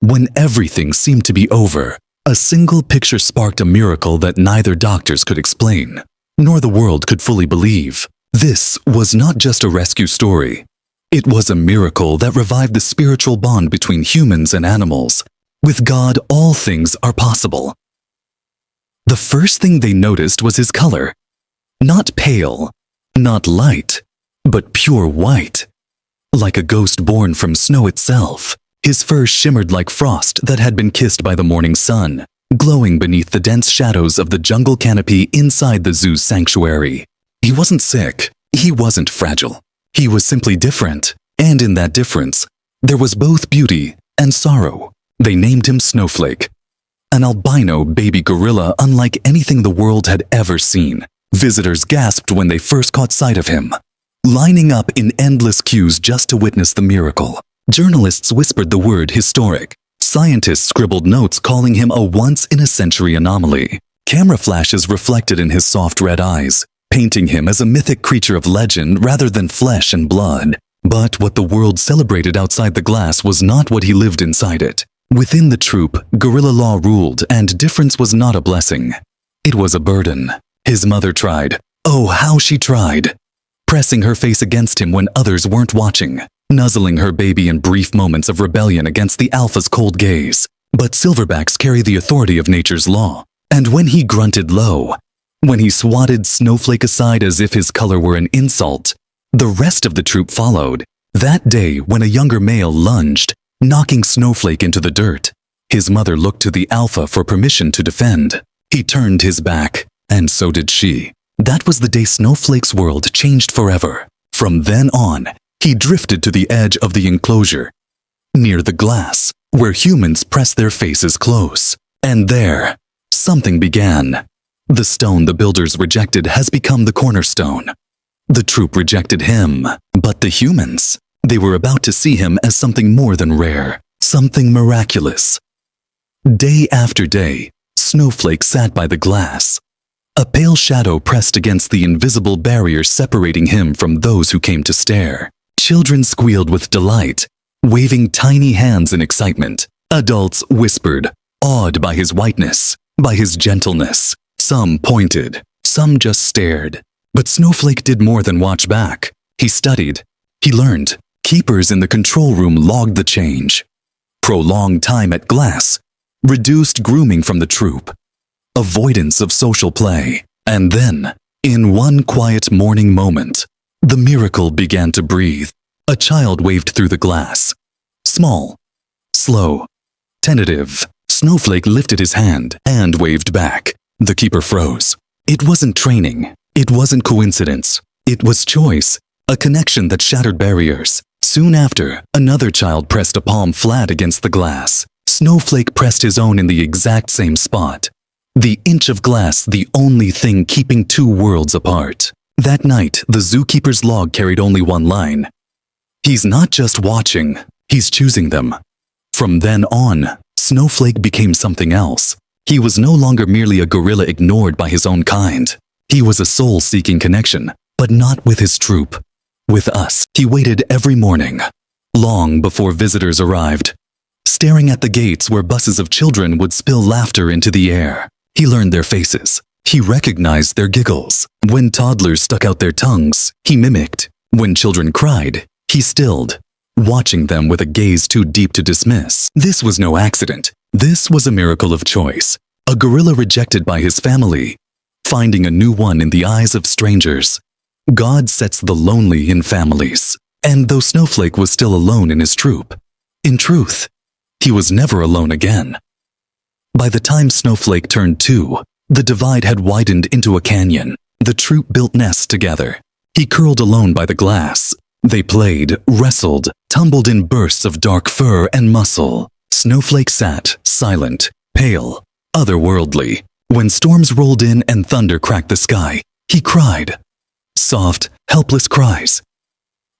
When everything seemed to be over, a single picture sparked a miracle that neither doctors could explain, nor the world could fully believe. This was not just a rescue story. It was a miracle that revived the spiritual bond between humans and animals. With God, all things are possible. The first thing they noticed was his color. Not pale, not light, but pure white. Like a ghost born from snow itself, his fur shimmered like frost that had been kissed by the morning sun, glowing beneath the dense shadows of the jungle canopy inside the zoo's sanctuary. He wasn't sick. He wasn't fragile. He was simply different, and in that difference, there was both beauty and sorrow. They named him Snowflake, an albino baby gorilla unlike anything the world had ever seen. Visitors gasped when they first caught sight of him, lining up in endless queues just to witness the miracle. Journalists whispered the word historic. Scientists scribbled notes calling him a once-in-a-century anomaly. Camera flashes reflected in his soft red eyes, painting him as a mythic creature of legend rather than flesh and blood. But what the world celebrated outside the glass was not what he lived inside it. Within the troop, guerrilla law ruled, and difference was not a blessing. It was a burden. His mother tried. Oh, how she tried! Pressing her face against him when others weren't watching, nuzzling her baby in brief moments of rebellion against the alpha's cold gaze. But silverbacks carry the authority of nature's law, and when he grunted low, when he swatted Snowflake aside as if his color were an insult, the rest of the troop followed. That day, when a younger male lunged, knocking Snowflake into the dirt, his mother looked to the alpha for permission to defend. He turned his back, and so did she. That was the day Snowflake's world changed forever. From then on, he drifted to the edge of the enclosure, near the glass, where humans pressed their faces close. And there, something began. The stone the builders rejected has become the cornerstone. The troop rejected him, but the humans, they were about to see him as something more than rare, something miraculous. Day after day, Snowflake sat by the glass. A pale shadow pressed against the invisible barrier separating him from those who came to stare. Children squealed with delight, waving tiny hands in excitement. Adults whispered, awed by his whiteness, by his gentleness. Some pointed, some just stared. But Snowflake did more than watch back. He studied. He learned. Keepers in the control room logged the change. Prolonged time at glass, reduced grooming from the troop, avoidance of social play. And then, in one quiet morning moment, the miracle began to breathe. A child waved through the glass. Small, slow, tentative. Snowflake lifted his hand and waved back. The keeper froze. It wasn't training. It wasn't coincidence. It was choice, a connection that shattered barriers. Soon after, another child pressed a palm flat against the glass. Snowflake pressed his own in the exact same spot. The inch of glass, the only thing keeping two worlds apart. That night, the zookeeper's log carried only one line. He's not just watching, he's choosing them. From then on, Snowflake became something else. He was no longer merely a gorilla ignored by his own kind. He was a soul-seeking connection, but not with his troop. With us, he waited every morning, long before visitors arrived, staring at the gates where buses of children would spill laughter into the air. He learned their faces. He recognized their giggles. When toddlers stuck out their tongues, he mimicked. When children cried, he stilled, watching them with a gaze too deep to dismiss. This was no accident. This was a miracle of choice. A gorilla rejected by his family, finding a new one in the eyes of strangers. God sets the lonely in families. And though Snowflake was still alone in his troop, in truth, he was never alone again. By the time Snowflake turned 2, the divide had widened into a canyon. The troop built nests together. He curled alone by the glass. They played, wrestled, tumbled in bursts of dark fur and muscle. Snowflake sat, silent, pale, otherworldly. When storms rolled in and thunder cracked the sky, he cried. Soft, helpless cries.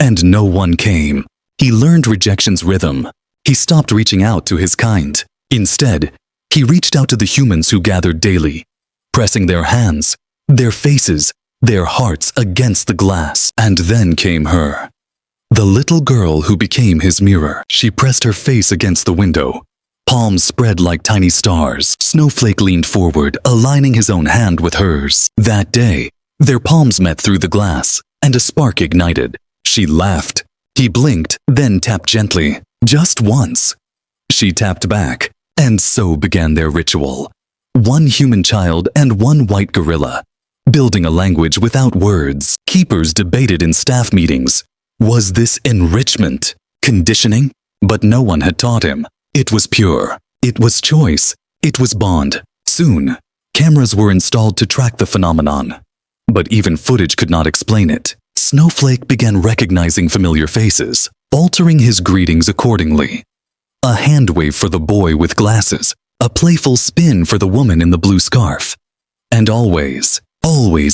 And no one came. He learned rejection's rhythm. He stopped reaching out to his kind. Instead, he reached out to the humans who gathered daily, pressing their hands, their faces, their hearts against the glass. And then came her. The little girl who became his mirror. She pressed her face against the window, Palms spread like tiny stars. Snowflake leaned forward, aligning his own hand with hers. That day, their palms met through the glass, and a spark ignited. She laughed. He blinked, then tapped gently, just once. She tapped back, and so began their ritual. One human child and one white gorilla. Building a language without words, keepers debated in staff meetings. Was this enrichment? Conditioning? But no one had taught him. It was pure. It was choice. It was bond. Soon, cameras were installed to track the phenomenon. But even footage could not explain it. Snowflake began recognizing familiar faces, altering his greetings accordingly. A hand wave for the boy with glasses, a playful spin for the woman in the blue scarf. And always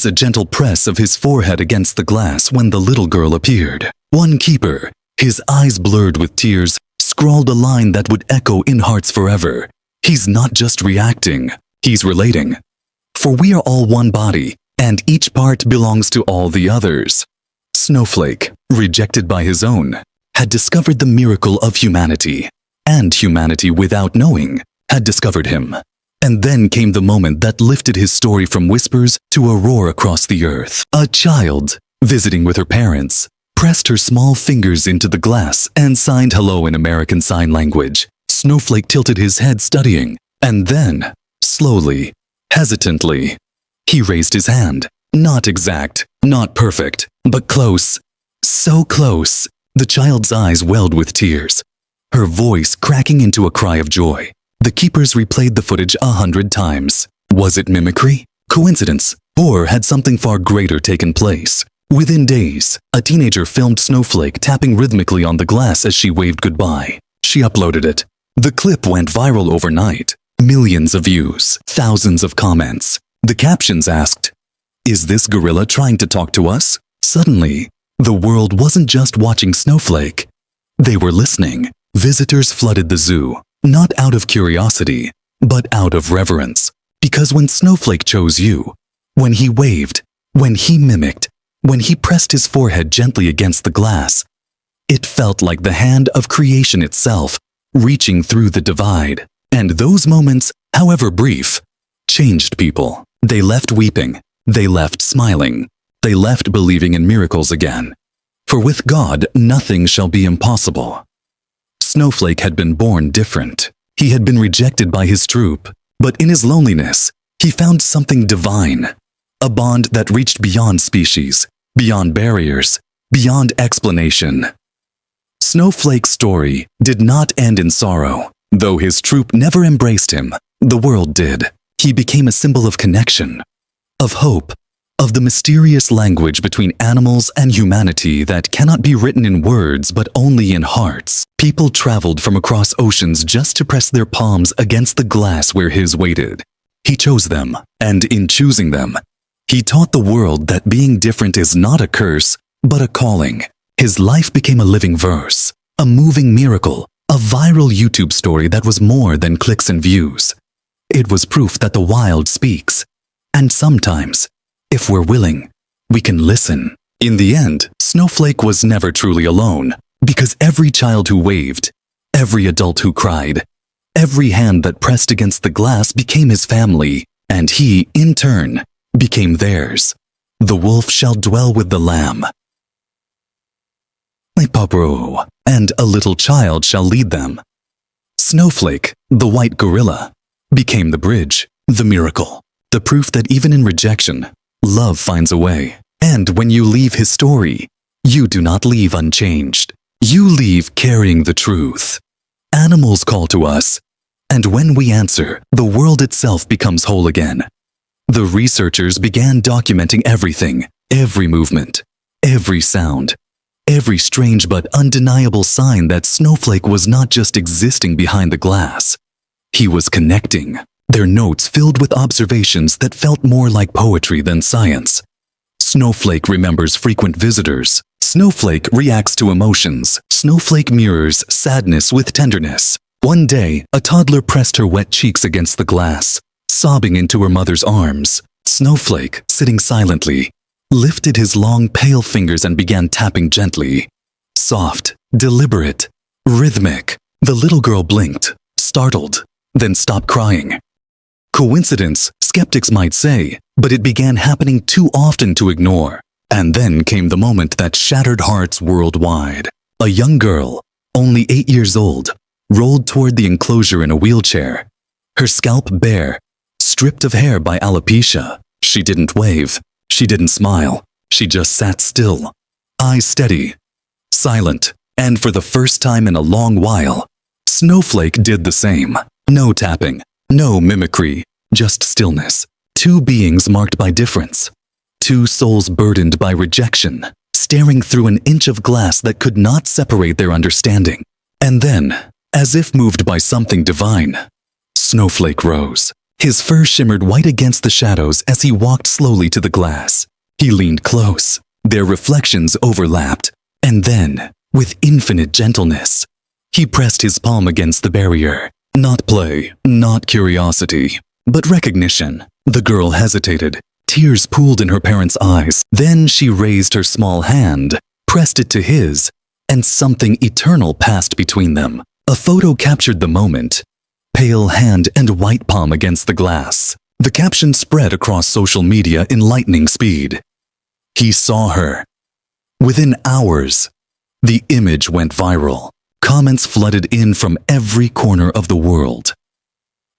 a gentle press of his forehead against the glass when the little girl appeared. One keeper, his eyes blurred with tears, scrawled a line that would echo in hearts forever. He's not just reacting, he's relating. For we are all one body, and each part belongs to all the others. Snowflake, rejected by his own, had discovered the miracle of humanity, and humanity without knowing had discovered him. And then came the moment that lifted his story from whispers to a roar across the earth. A child, visiting with her parents, pressed her small fingers into the glass and signed hello in American Sign Language. Snowflake tilted his head studying, and then, slowly, hesitantly, he raised his hand. Not exact, not perfect, but close. So close. The child's eyes welled with tears, her voice cracking into a cry of joy. The keepers replayed the footage 100 times. Was it mimicry? Coincidence? Or had something far greater taken place? Within days, a teenager filmed Snowflake tapping rhythmically on the glass as she waved goodbye. She uploaded it. The clip went viral overnight. Millions of views, thousands of comments. The captions asked, "Is this gorilla trying to talk to us?" Suddenly, the world wasn't just watching Snowflake. They were listening. Visitors flooded the zoo. Not out of curiosity, but out of reverence. Because when Snowflake chose you, when he waved, when he mimicked, when he pressed his forehead gently against the glass, it felt like the hand of creation itself, reaching through the divide. And those moments, however brief, changed people. They left weeping. They left smiling. They left believing in miracles again. For with God, nothing shall be impossible. Snowflake had been born different. He had been rejected by his troop, but in his loneliness, he found something divine. A bond that reached beyond species, beyond barriers, beyond explanation. Snowflake's story did not end in sorrow. Though his troop never embraced him, the world did. He became a symbol of connection, of hope, of the mysterious language between animals and humanity that cannot be written in words but only in hearts. People traveled from across oceans just to press their palms against the glass where his waited. He chose them, and in choosing them, he taught the world that being different is not a curse, but a calling. His life became a living verse, a moving miracle, a viral YouTube story that was more than clicks and views. It was proof that the wild speaks. And sometimes, if we're willing, we can listen. In the end, Snowflake was never truly alone, because every child who waved, every adult who cried, every hand that pressed against the glass became his family, and he, in turn, became theirs. The wolf shall dwell with the lamb, and a little child shall lead them. Snowflake, the white gorilla, became the bridge, the miracle, the proof that even in rejection, love finds a way. And when you leave his story, you do not leave unchanged. You leave carrying the truth. Animals call to us, and when we answer, the world itself becomes whole again. The researchers began documenting everything, every movement, every sound, every strange but undeniable sign that Snowflake was not just existing behind the glass. He was connecting. Their notes filled with observations that felt more like poetry than science. Snowflake remembers frequent visitors. Snowflake reacts to emotions. Snowflake mirrors sadness with tenderness. One day, a toddler pressed her wet cheeks against the glass, sobbing into her mother's arms. Snowflake, sitting silently, lifted his long, pale fingers and began tapping gently. Soft, deliberate, rhythmic. The little girl blinked, startled, then stopped crying. Coincidence, skeptics might say, but it began happening too often to ignore. And then came the moment that shattered hearts worldwide. A young girl, only 8 years old, rolled toward the enclosure in a wheelchair, her scalp bare, stripped of hair by alopecia. She didn't wave, she didn't smile, she just sat still, eyes steady, silent, and for the first time in a long while, Snowflake did the same. No tapping, no mimicry, just stillness. Two beings marked by difference. Two souls burdened by rejection, staring through an inch of glass that could not separate their understanding. And then, as if moved by something divine, Snowflake rose. His fur shimmered white against the shadows as he walked slowly to the glass. He leaned close. Their reflections overlapped. And then, with infinite gentleness, he pressed his palm against the barrier. Not play, not curiosity, but recognition. The girl hesitated. Tears pooled in her parents' eyes. Then she raised her small hand, pressed it to his, and something eternal passed between them. A photo captured the moment. Pale hand and white palm against the glass. The caption spread across social media in lightning speed. He saw her. Within hours, the image went viral. Comments flooded in from every corner of the world.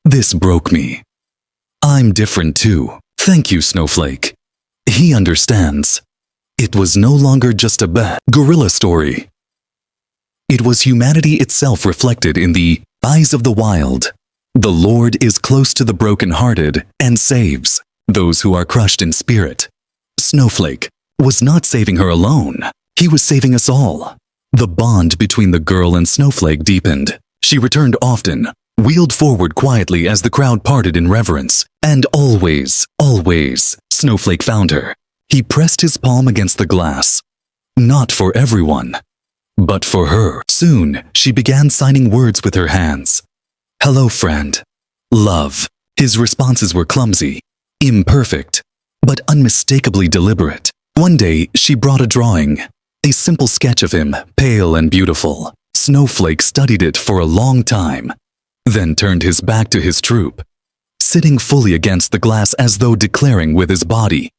This broke me. I'm different too. Thank you, Snowflake. He understands. It was no longer just a gorilla story. It was humanity itself reflected in the eyes of the wild. The Lord is close to the brokenhearted and saves those who are crushed in spirit. Snowflake was not saving her alone. He was saving us all. The bond between the girl and Snowflake deepened. She returned often, wheeled forward quietly as the crowd parted in reverence. And always, Snowflake found her. He pressed his palm against the glass. Not for everyone, but for her. Soon, she began signing words with her hands. Hello, friend. Love. His responses were clumsy, imperfect, but unmistakably deliberate. One day, she brought a drawing, a simple sketch of him, pale and beautiful. Snowflake studied it for a long time, then turned his back to his troop, sitting fully against the glass as though declaring with his body,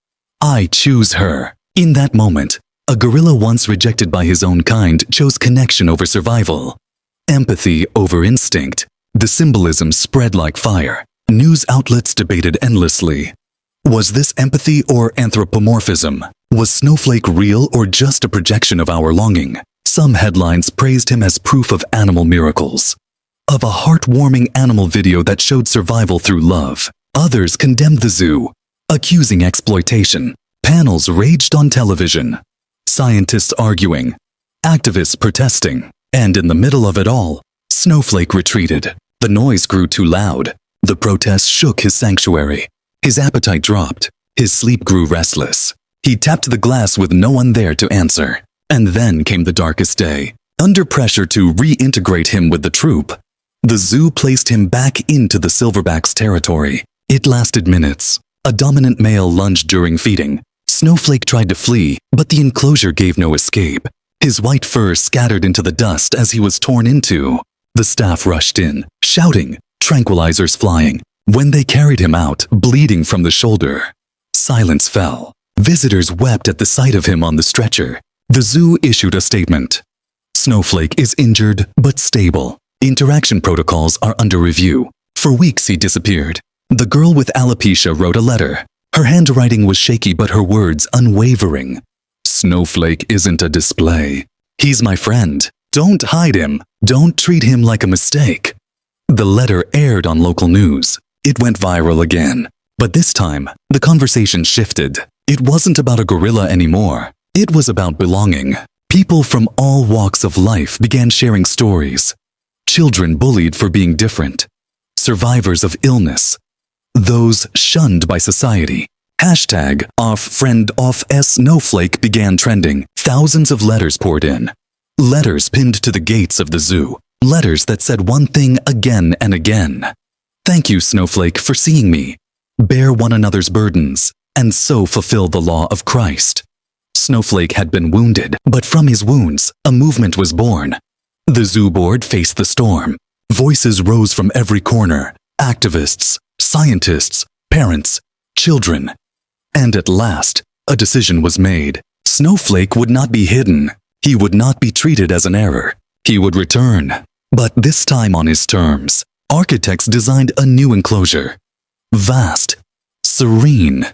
I choose her. In that moment, a gorilla once rejected by his own kind chose connection over survival, empathy over instinct. The symbolism spread like fire. News outlets debated endlessly. Was this empathy or anthropomorphism? Was Snowflake real or just a projection of our longing? Some headlines praised him as proof of animal miracles, of a heartwarming animal video that showed survival through love. Others condemned the zoo, accusing exploitation. Panels raged on television, scientists arguing, activists protesting, and in the middle of it all, Snowflake retreated. The noise grew too loud. The protests shook his sanctuary. His appetite dropped. His sleep grew restless. He tapped the glass with no one there to answer. And then came the darkest day. Under pressure to reintegrate him with the troop, the zoo placed him back into the silverback's territory. It lasted minutes. A dominant male lunged during feeding. Snowflake tried to flee, but the enclosure gave no escape. His white fur scattered into the dust as he was torn into. The staff rushed in, shouting, tranquilizers flying. When they carried him out, bleeding from the shoulder, silence fell. Visitors wept at the sight of him on the stretcher. The zoo issued a statement. Snowflake is injured but stable. Interaction protocols are under review. For weeks he disappeared. The girl with alopecia wrote a letter. Her handwriting was shaky but her words unwavering. Snowflake isn't a display. He's my friend. Don't hide him. Don't treat him like a mistake. The letter aired on local news. It went viral again. But this time, the conversation shifted. It wasn't about a gorilla anymore. It was about belonging. People from all walks of life began sharing stories. Children bullied for being different. Survivors of illness. Those shunned by society. Hashtag #OffFriendOffSnowflake began trending. Thousands of letters poured in. Letters pinned to the gates of the zoo. Letters that said one thing again and again. Thank you, Snowflake, for seeing me. Bear one another's burdens, and so fulfill the law of Christ. Snowflake had been wounded, but from his wounds, a movement was born. The zoo board faced the storm. Voices rose from every corner: activists, scientists, parents, children. And at last, a decision was made. Snowflake would not be hidden. He would not be treated as an error. He would return, but this time on his terms. Architects designed a new enclosure. Vast, serene,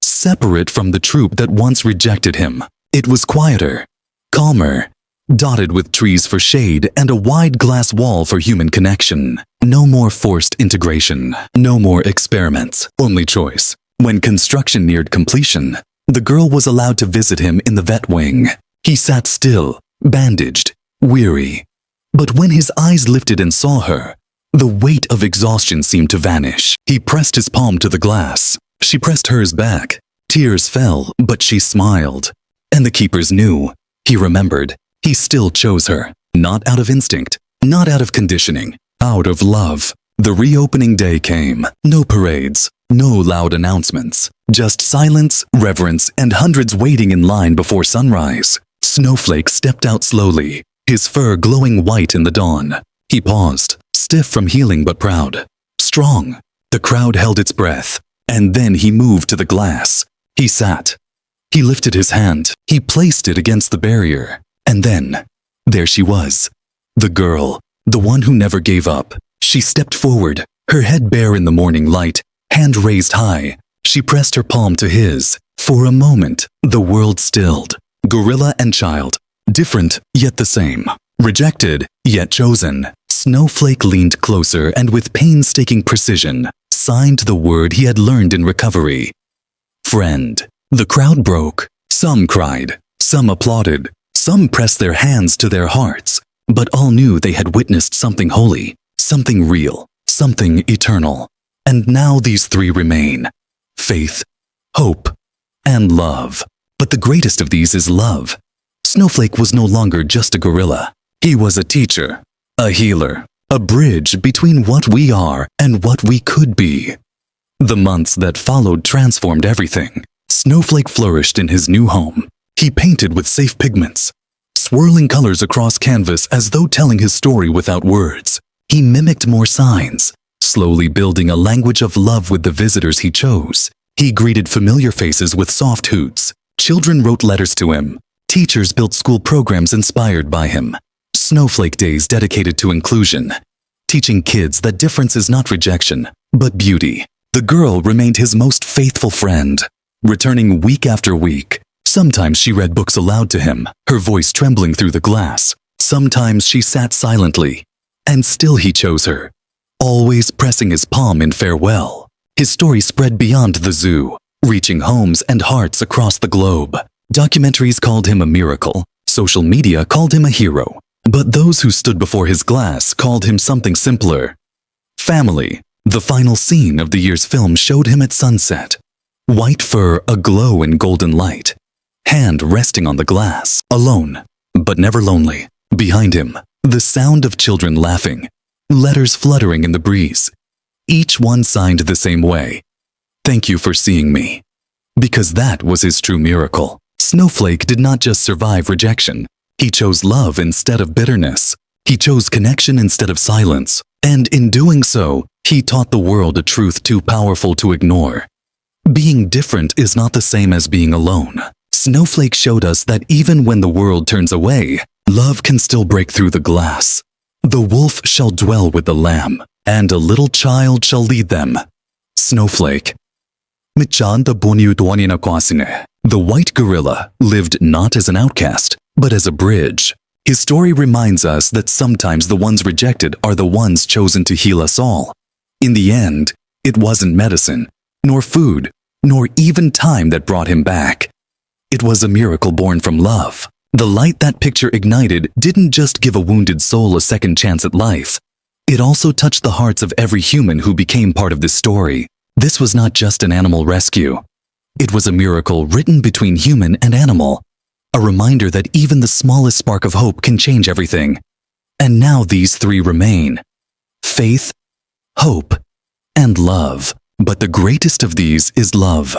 separate from the troop that once rejected him. It was quieter, calmer, dotted with trees for shade and a wide glass wall for human connection. No more forced integration, no more experiments, only choice. When construction neared completion, the girl was allowed to visit him in the vet wing. He sat still, bandaged, weary. But when his eyes lifted and saw her, the weight of exhaustion seemed to vanish. He pressed his palm to the glass. She pressed hers back. Tears fell, but she smiled. And the keepers knew. He remembered. He still chose her. Not out of instinct, not out of conditioning, out of love. The reopening day came. No parades, no loud announcements. Just silence, reverence, and hundreds waiting in line before sunrise. Snowflake stepped out slowly, his fur glowing white in the dawn. He paused, stiff from healing but proud. Strong. The crowd held its breath. And then he moved to the glass. He sat. He lifted his hand. He placed it against the barrier. And then, there she was. The girl, the one who never gave up. She stepped forward, her head bare in the morning light, hand raised high. She pressed her palm to his. For a moment, the world stilled. Gorilla and child, different yet the same. Rejected yet chosen. Snowflake leaned closer and with painstaking precision, signed the word he had learned in recovery. Friend. The crowd broke. Some cried. Some applauded. Some pressed their hands to their hearts. But all knew they had witnessed something holy, something real, something eternal. And now these three remain: faith, hope, and love. But the greatest of these is love. Snowflake was no longer just a gorilla. He was a teacher, a healer, a bridge between what we are and what we could be. The months that followed transformed everything. Snowflake flourished in his new home. He painted with safe pigments, swirling colors across canvas as though telling his story without words. He mimicked more signs, slowly building a language of love with the visitors he chose. He greeted familiar faces with soft hoots. Children wrote letters to him. Teachers built school programs inspired by him. Snowflake Days dedicated to inclusion, teaching kids that difference is not rejection, but beauty. The girl remained his most faithful friend, returning week after week. Sometimes she read books aloud to him, her voice trembling through the glass. Sometimes she sat silently, and still he chose her, always pressing his palm in farewell. His story spread beyond the zoo, reaching homes and hearts across the globe. Documentaries called him a miracle. Social media called him a hero. But those who stood before his glass called him something simpler. Family. The final scene of the year's film showed him at sunset. White fur aglow in golden light. Hand resting on the glass. Alone, but never lonely. Behind him, the sound of children laughing. Letters fluttering in the breeze. Each one signed the same way. Thank you for seeing me. Because that was his true miracle. Snowflake did not just survive rejection. He chose love instead of bitterness. He chose connection instead of silence. And in doing so, he taught the world a truth too powerful to ignore. Being different is not the same as being alone. Snowflake showed us that even when the world turns away, love can still break through the glass. The wolf shall dwell with the lamb, and a little child shall lead them. Snowflake. The white gorilla lived not as an outcast, but as a bridge. His story reminds us that sometimes the ones rejected are the ones chosen to heal us all. In the end, it wasn't medicine, nor food, nor even time that brought him back. It was a miracle born from love. The light that picture ignited didn't just give a wounded soul a second chance at life. It also touched the hearts of every human who became part of this story. This was not just an animal rescue. It was a miracle written between human and animal. A reminder that even the smallest spark of hope can change everything. And now these three remain: faith, hope, and love. But the greatest of these is love.